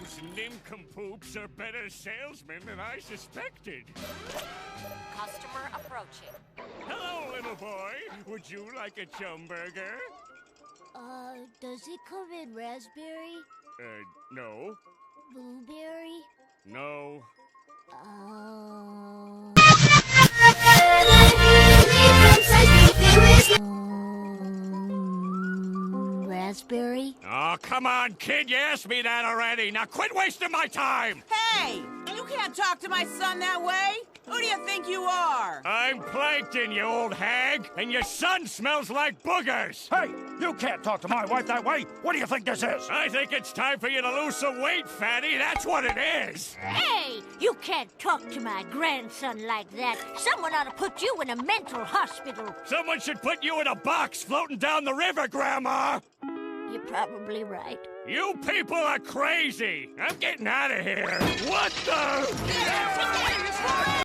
Those nincompoops are better salesmen than I suspected. Customer approaching. Hello, little boy. Would you like a chum burger? Does it come in raspberry? No. Blueberry? No. Raspberry? Oh, come on, kid. You asked me that already. Now quit wasting my time. Hey! You can't talk to my son that way! Who do you think you are? I'm Plankton, you old hag, and your son smells like boogers. Hey, you can't talk to my wife that way. What do you think this is? I think it's time for you to lose some weight, fatty. That's what it is. Hey! You can't talk to my grandson like that. Someone ought to put you in a mental hospital. Someone should put you in a box floating down the river, Grandma. You're probably right. You people are crazy. I'm getting out of here. What the?